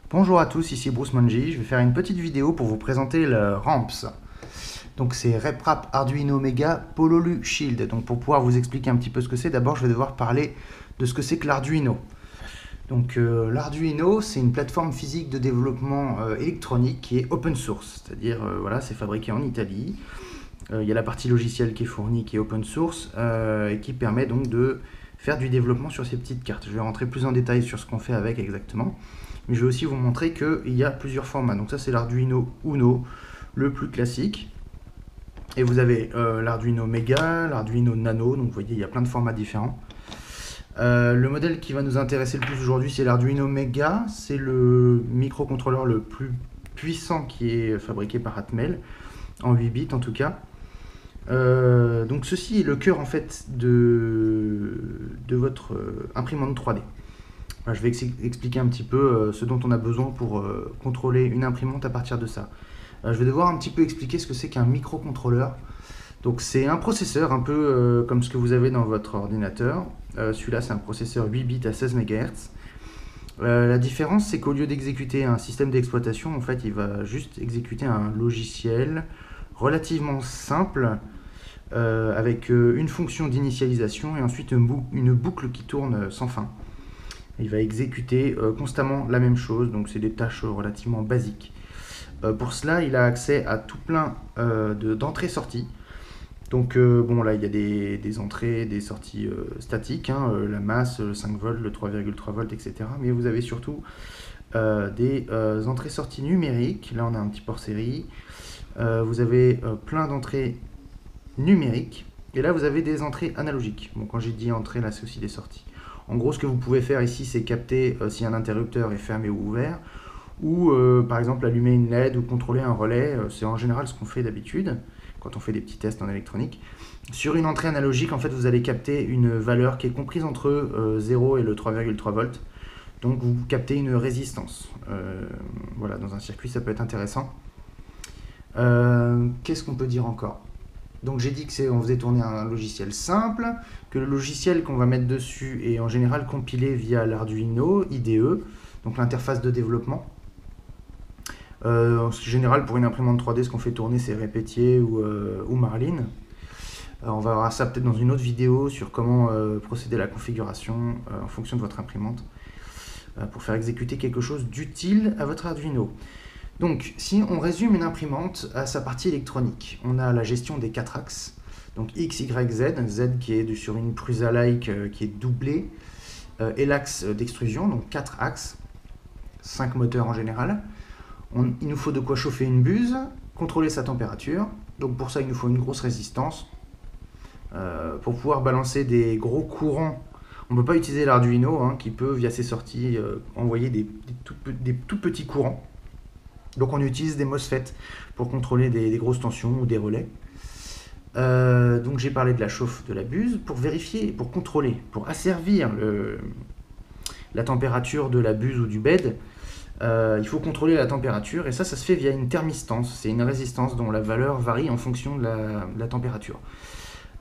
Bonjour à tous, ici Bruce Monji. Je vais faire une petite vidéo pour vous présenter le RAMPS. Donc c'est RepRap Arduino Mega Pololu Shield. Donc pour pouvoir vous expliquer un petit peu ce que c'est, d'abord je vais devoir parler de ce que c'est que l'Arduino. Donc l'Arduino, c'est une plateforme physique de développement électronique qui est open source, c'est-à-dire voilà, c'est fabriqué en Italie. Il y a la partie logicielle qui est fournie, qui est open source et qui permet donc de faire du développement sur ces petites cartes. Je vais rentrer plus en détail sur ce qu'on fait avec exactement, mais je vais aussi vous montrer qu'il y a plusieurs formats. Donc ça c'est l'Arduino Uno, le plus classique. Et vous avez l'Arduino Mega, l'Arduino Nano, donc vous voyez il y a plein de formats différents. Le modèle qui va nous intéresser le plus aujourd'hui c'est l'Arduino Mega, c'est le microcontrôleur le plus puissant qui est fabriqué par Atmel, en 8 bits en tout cas. Donc ceci est le cœur en fait de votre imprimante 3D. Je vais expliquer un petit peu ce dont on a besoin pour contrôler une imprimante à partir de ça. Je vais devoir un petit peu expliquer ce que c'est qu'un microcontrôleur. Donc c'est un processeur un peu comme ce que vous avez dans votre ordinateur. Celui-là c'est un processeur 8 bits à 16 MHz. La différence c'est qu'au lieu d'exécuter un système d'exploitation, en fait il va juste exécuter un logiciel relativement simple avec une fonction d'initialisation et ensuite une boucle qui tourne sans fin. Il va exécuter constamment la même chose, donc c'est des tâches relativement basiques. Pour cela, il a accès à tout plein d'entrées-sorties. Donc bon là il y a des entrées, des sorties statiques, hein, la masse, le 5 volts, le 3,3 volts, etc. Mais vous avez surtout des entrées-sorties numériques. Là on a un petit port série. Vous avez plein d'entrées numériques. Et là vous avez des entrées analogiques. Bon, quand j'ai dit entrée, là c'est aussi des sorties. En gros ce que vous pouvez faire ici c'est capter si un interrupteur est fermé ou ouvert. Ou par exemple allumer une LED ou contrôler un relais. C'est en général ce qu'on fait d'habitude quand on fait des petits tests en électronique. Sur une entrée analogique, en fait, vous allez capter une valeur qui est comprise entre 0 et le 3,3 volts. Donc vous captez une résistance. Voilà, dans un circuit, ça peut être intéressant. Qu'est-ce qu'on peut dire encore? Donc j'ai dit qu'on faisait tourner un logiciel simple, que le logiciel qu'on va mettre dessus est en général compilé via l'Arduino IDE, donc l'interface de développement. En général, pour une imprimante 3D, ce qu'on fait tourner, c'est Repetier ou Marlin. On va voir ça peut-être dans une autre vidéo sur comment procéder à la configuration en fonction de votre imprimante pour faire exécuter quelque chose d'utile à votre Arduino. Donc, si on résume une imprimante à sa partie électronique, on a la gestion des 4 axes, donc X, Y, Z, Z qui est sur une Prusa-like qui est doublée, et l'axe d'extrusion, donc 4 axes, 5 moteurs en général. Il nous faut de quoi chauffer une buse, contrôler sa température. Donc pour ça, il nous faut une grosse résistance. Pour pouvoir balancer des gros courants, on ne peut pas utiliser l'Arduino hein, qui peut, via ses sorties, envoyer des tout petits courants. Donc on utilise des MOSFET pour contrôler des grosses tensions ou des relais. Donc j'ai parlé de la chauffe de la buse. Pour vérifier, pour contrôler, pour asservir la température de la buse ou du bed, il faut contrôler la température et ça se fait via une thermistance. C'est une résistance dont la valeur varie en fonction de la température.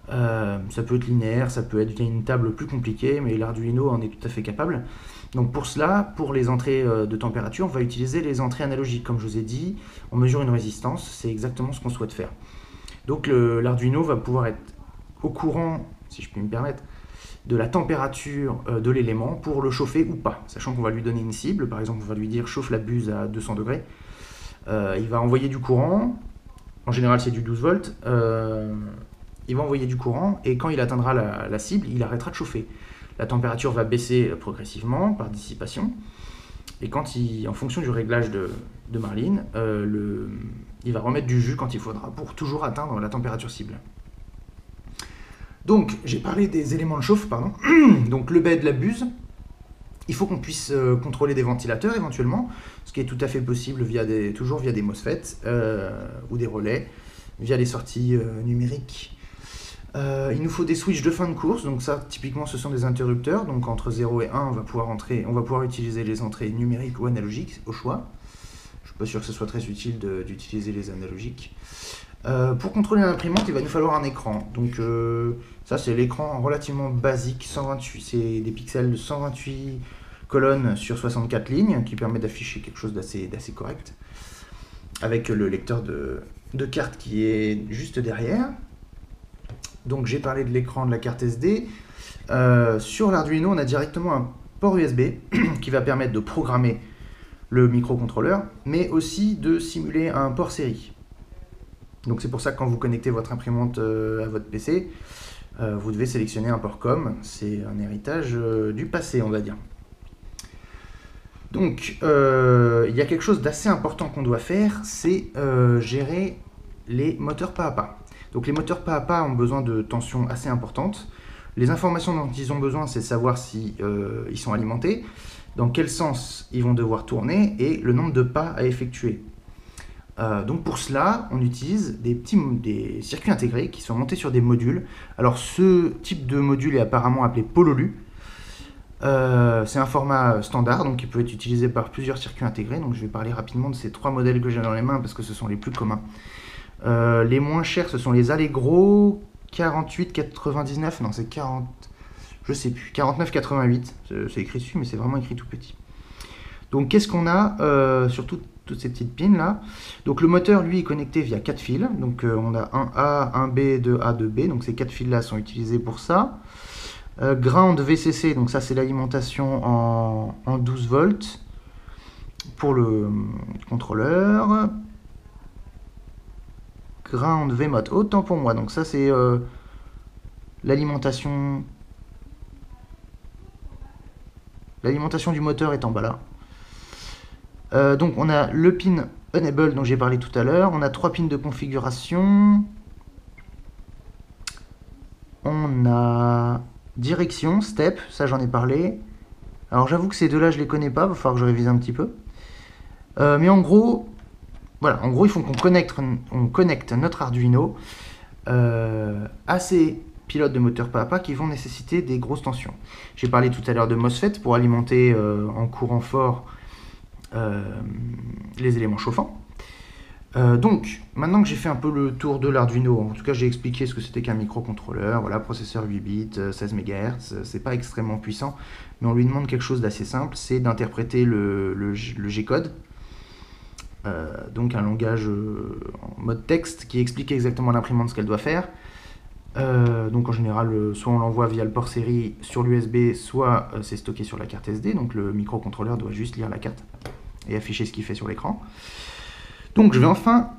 Ça peut être linéaire, ça peut être via une table plus compliquée, mais l'Arduino en est tout à fait capable. Donc pour cela, pour les entrées de température, on va utiliser les entrées analogiques. Comme je vous ai dit, on mesure une résistance, c'est exactement ce qu'on souhaite faire. Donc l'Arduino va pouvoir être au courant, si je puis me permettre, de la température de l'élément pour le chauffer ou pas, sachant qu'on va lui donner une cible. Par exemple, on va lui dire chauffe la buse à 200 degrés. Il va envoyer du courant, en général c'est du 12 volts. Il va envoyer du courant et quand il atteindra la cible, il arrêtera de chauffer. La température va baisser progressivement par dissipation. Et quand en fonction du réglage de Marlin, il va remettre du jus quand il faudra pour toujours atteindre la température cible. Donc, j'ai parlé des éléments de chauffe, pardon. Donc, le bed, la buse. Il faut qu'on puisse contrôler des ventilateurs éventuellement, ce qui est tout à fait possible toujours via des MOSFET ou des relais, via les sorties numériques. Il nous faut des switches de fin de course, donc ça, typiquement, ce sont des interrupteurs. Donc, entre 0 et 1, on va pouvoir utiliser les entrées numériques ou analogiques au choix. Je ne suis pas sûr que ce soit très utile d'utiliser les analogiques. Pour contrôler l'imprimante, il va nous falloir un écran. Donc ça c'est l'écran relativement basique, 128, c'est des pixels de 128 colonne sur 64 lignes qui permet d'afficher quelque chose d'assez correct, avec le lecteur de carte qui est juste derrière. Donc j'ai parlé de l'écran de la carte SD. Sur l'Arduino, on a directement un port USB qui va permettre de programmer le microcontrôleur, mais aussi de simuler un port série. Donc c'est pour ça que quand vous connectez votre imprimante à votre PC, vous devez sélectionner un port COM. C'est un héritage du passé, on va dire. Donc il y a quelque chose d'assez important qu'on doit faire, c'est gérer les moteurs pas à pas. Donc les moteurs pas à pas ont besoin de tensions assez importantes. Les informations dont ils ont besoin, c'est savoir si ils sont alimentés, dans quel sens ils vont devoir tourner et le nombre de pas à effectuer. Donc pour cela, on utilise des circuits intégrés qui sont montés sur des modules. Alors ce type de module est apparemment appelé Pololu. C'est un format standard, donc qui peut être utilisé par plusieurs circuits intégrés. Donc je vais parler rapidement de ces 3 modèles que j'ai dans les mains parce que ce sont les plus communs. Les moins chers, ce sont les Allegro 48,99, non c'est 40, je sais plus, 49,88, c'est écrit dessus mais c'est vraiment écrit tout petit. Donc qu'est-ce qu'on a sur toutes ces petites pins là? Donc le moteur lui est connecté via 4 fils, donc on a un A, un B, 2A, 2B, donc ces 4 fils là sont utilisés pour ça. Ground VCC, donc ça c'est l'alimentation en 12 volts pour le contrôleur. Ground VMOT, autant pour moi, donc ça c'est l'alimentation du moteur est en bas là. Donc on a le pin Enable dont j'ai parlé tout à l'heure, on a 3 pins de configuration, on a direction, step, ça j'en ai parlé. Alors j'avoue que ces deux là je les connais pas, il va falloir que je révise un petit peu. Mais en gros, voilà, en gros il faut qu'on connecte notre Arduino à ces pilotes de moteur pas à pas qui vont nécessiter des grosses tensions. J'ai parlé tout à l'heure de MOSFET pour alimenter en courant fort les éléments chauffants. Donc, maintenant que j'ai fait un peu le tour de l'Arduino, en tout cas j'ai expliqué ce que c'était qu'un microcontrôleur, voilà, processeur 8 bits, 16 MHz, c'est pas extrêmement puissant, mais on lui demande quelque chose d'assez simple, c'est d'interpréter le G-code, donc un langage en mode texte qui explique exactement à l'imprimante ce qu'elle doit faire. Donc en général, soit on l'envoie via le port série sur l'USB, soit c'est stocké sur la carte SD, donc le microcontrôleur doit juste lire la carte et afficher ce qu'il fait sur l'écran. Donc je vais enfin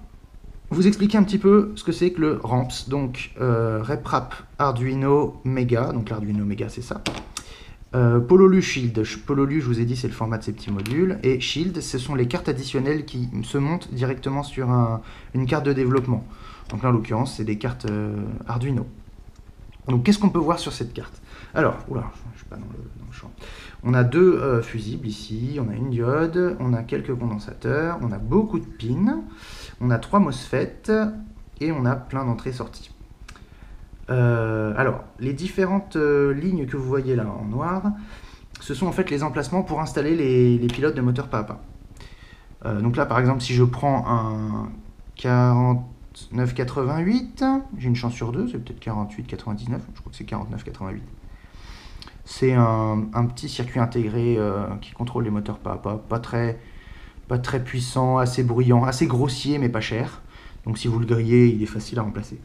vous expliquer un petit peu ce que c'est que le RAMPS, donc RepRap Arduino Mega, donc l'Arduino Mega c'est ça. Pololu Shield, Pololu je vous ai dit c'est le format de ces petits modules, et Shield ce sont les cartes additionnelles qui se montent directement sur une carte de développement. Donc là en l'occurrence c'est des cartes Arduino. Donc qu'est-ce qu'on peut voir sur cette carte? Alors, oula, je suis pas dans le champ. On a 2 fusibles ici, on a une diode, on a quelques condensateurs, on a beaucoup de pins, on a 3 MOSFET et on a plein d'entrées-sorties. Alors, les différentes lignes que vous voyez là en noir, ce sont en fait les emplacements pour installer les pilotes de moteur pas à pas. Donc là par exemple si je prends un 49,88, j'ai une chance sur 2, c'est peut-être 48,99, je crois que c'est 49,88. C'est un petit circuit intégré qui contrôle les moteurs pas à pas, pas très puissant, assez bruyant, assez grossier mais pas cher. Donc si vous le grillez, il est facile à remplacer.